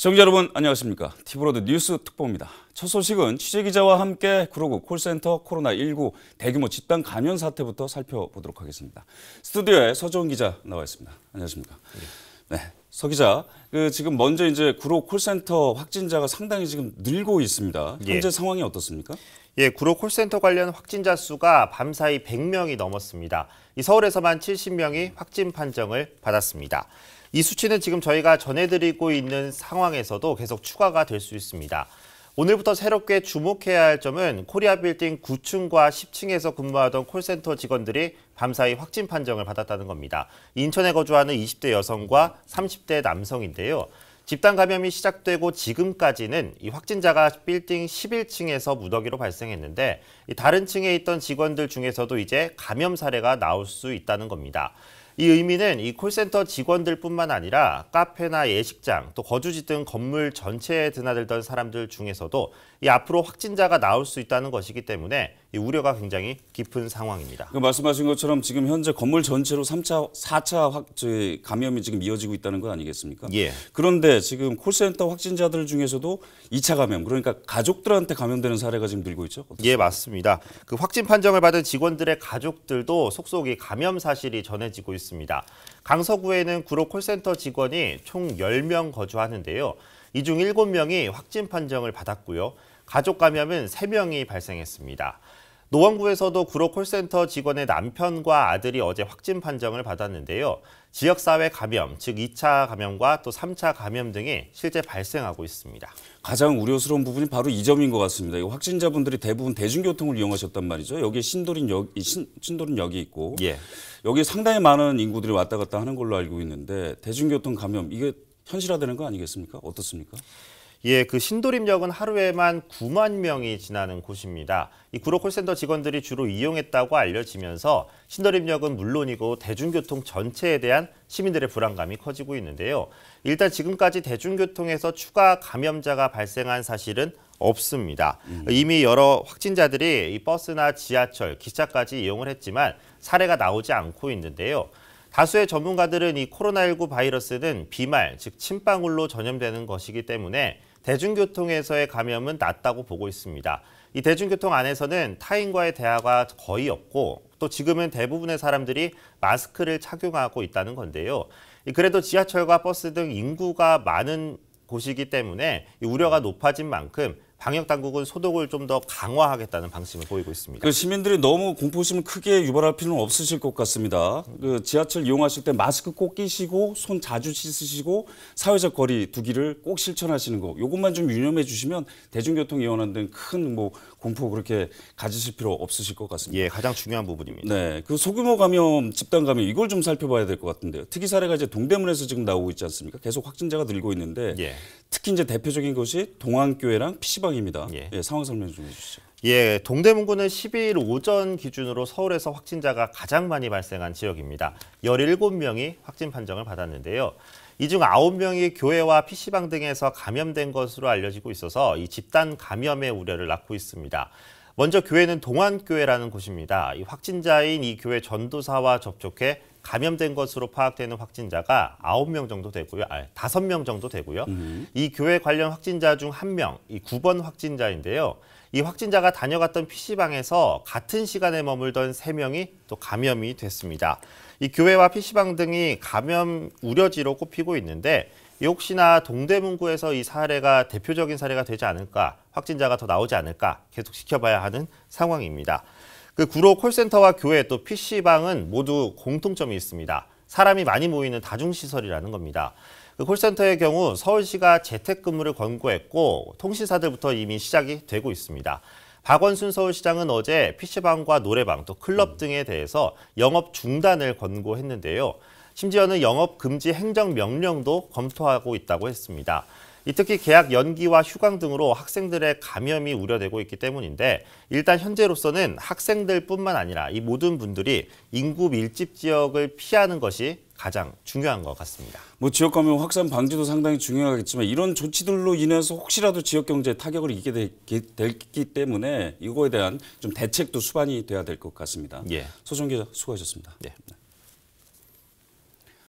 시청자 여러분 안녕하십니까. 티브로드 뉴스 특보입니다. 첫 소식은 취재기자와 함께 구로구 콜센터 코로나19 대규모 집단 감염 사태부터 살펴보도록 하겠습니다. 스튜디오에 서정훈 기자 나와 있습니다. 안녕하십니까. 네, 서 기자, 지금 먼저 이제 구로 콜센터 확진자가 상당히 지금 늘고 있습니다. 현재 상황이 어떻습니까? 예, 구로 콜센터 관련 확진자 수가 밤사이 100명이 넘었습니다. 이 서울에서만 70명이 확진 판정을 받았습니다. 이 수치는 지금 저희가 전해드리고 있는 상황에서도 계속 추가가 될 수 있습니다. 오늘부터 새롭게 주목해야 할 점은 코리아 빌딩 9층과 10층에서 근무하던 콜센터 직원들이 밤사이 확진 판정을 받았다는 겁니다. 인천에 거주하는 20대 여성과 30대 남성인데요. 집단 감염이 시작되고 지금까지는 이 확진자가 빌딩 11층에서 무더기로 발생했는데 다른 층에 있던 직원들 중에서도 이제 감염 사례가 나올 수 있다는 겁니다. 이 의미는 이 콜센터 직원들뿐만 아니라 카페나 예식장, 또 거주지 등 건물 전체에 드나들던 사람들 중에서도 이 앞으로 확진자가 나올 수 있다는 것이기 때문에 이 우려가 굉장히 깊은 상황입니다. 말씀하신 것처럼 지금 현재 건물 전체로 3차, 4차 감염이 지금 이어지고 있다는 건 아니겠습니까? 예. 그런데 지금 콜센터 확진자들 중에서도 2차 감염, 그러니까 가족들한테 감염되는 사례가 지금 늘고 있죠? 어떻습니까? 예, 맞습니다. 그 확진 판정을 받은 직원들의 가족들도 속속이 감염 사실이 전해지고 있습니다. 강서구에는 구로 콜센터 직원이 총 10명 거주하는데요. 이 중 7명이 확진 판정을 받았고요. 가족 감염은 3명이 발생했습니다. 노원구에서도 구로 콜센터 직원의 남편과 아들이 어제 확진 판정을 받았는데요. 지역사회 감염, 즉 2차 감염과 또 3차 감염 등이 실제 발생하고 있습니다. 가장 우려스러운 부분이 바로 이 점인 것 같습니다. 이 확진자분들이 대부분 대중교통을 이용하셨단 말이죠. 여기에 신도림역이 있고 여기에 상당히 많은 인구들이 왔다 갔다 하는 걸로 알고 있는데 대중교통 감염, 이게 현실화되는 거 아니겠습니까? 어떻습니까? 예, 그 신도림역은 하루에만 9만 명이 지나는 곳입니다. 이 구로 콜센터 직원들이 주로 이용했다고 알려지면서 신도림역은 물론이고 대중교통 전체에 대한 시민들의 불안감이 커지고 있는데요. 일단 지금까지 대중교통에서 추가 감염자가 발생한 사실은 없습니다. 이미 여러 확진자들이 이 버스나 지하철, 기차까지 이용을 했지만 사례가 나오지 않고 있는데요. 다수의 전문가들은 이 코로나19 바이러스는 비말, 즉 침방울로 전염되는 것이기 때문에 대중교통에서의 감염은 낮다고 보고 있습니다. 이 대중교통 안에서는 타인과의 대화가 거의 없고 또 지금은 대부분의 사람들이 마스크를 착용하고 있다는 건데요. 그래도 지하철과 버스 등 인구가 많은 곳이기 때문에 우려가 높아진 만큼 방역당국은 소독을 좀 더 강화하겠다는 방침을 보이고 있습니다. 시민들이 너무 공포심을 크게 유발할 필요는 없으실 것 같습니다. 지하철 이용하실 때 마스크 꼭 끼시고 손 자주 씻으시고 사회적 거리 두기를 꼭 실천하시는 거. 이것만 좀 유념해 주시면 대중교통 이용하는 데는 큰 공포 그렇게 가지실 필요 없으실 것 같습니다. 예, 가장 중요한 부분입니다. 네, 그 소규모 감염, 집단 감염 이걸 좀 살펴봐야 될 것 같은데요. 특이 사례가 이제 동대문에서 지금 나오고 있지 않습니까? 계속 확진자가 늘고 있는데 특히 이제 대표적인 것이 동안교회랑 PC방입니다. 상황 설명 좀 해주시죠. 예, 동대문구는 12일 오전 기준으로 서울에서 확진자가 가장 많이 발생한 지역입니다. 17명이 확진 판정을 받았는데요. 이 중 9명이 교회와 PC방 등에서 감염된 것으로 알려지고 있어서 이 집단 감염의 우려를 낳고 있습니다. 먼저 교회는 동안교회라는 곳입니다. 이 확진자인 이 교회 전도사와 접촉해 감염된 것으로 파악되는 확진자가 9명 정도 되고요. 5명 정도 되고요. 이 교회 관련 확진자 중 1명, 이 9번 확진자인데요. 이 확진자가 다녀갔던 PC방에서 같은 시간에 머물던 3명이 또 감염이 됐습니다. 이 교회와 PC방 등이 감염 우려지로 꼽히고 있는데 혹시나 동대문구에서 이 사례가 대표적인 사례가 되지 않을까, 확진자가 더 나오지 않을까 계속 지켜봐야 하는 상황입니다. 그 구로 콜센터와 교회 또 PC방은 모두 공통점이 있습니다. 사람이 많이 모이는 다중시설이라는 겁니다. 그 콜센터의 경우 서울시가 재택근무를 권고했고 통신사들부터 이미 시작이 되고 있습니다. 박원순 서울시장은 어제 PC방과 노래방 또 클럽 등에 대해서 영업 중단을 권고했는데요. 심지어는 영업 금지 행정명령도 검토하고 있다고 했습니다. 특히 계약 연기와 휴강 등으로 학생들의 감염이 우려되고 있기 때문인데 일단 현재로서는 학생들뿐만 아니라 이 모든 분들이 인구 밀집 지역을 피하는 것이 가장 중요한 것 같습니다. 지역 감염 확산 방지도 상당히 중요하겠지만 이런 조치들로 인해서 혹시라도 지역 경제에 타격을 입게 되기 때문에 이거에 대한 좀 대책도 수반이 돼야 될 것 같습니다. 서정 기자 수고하셨습니다.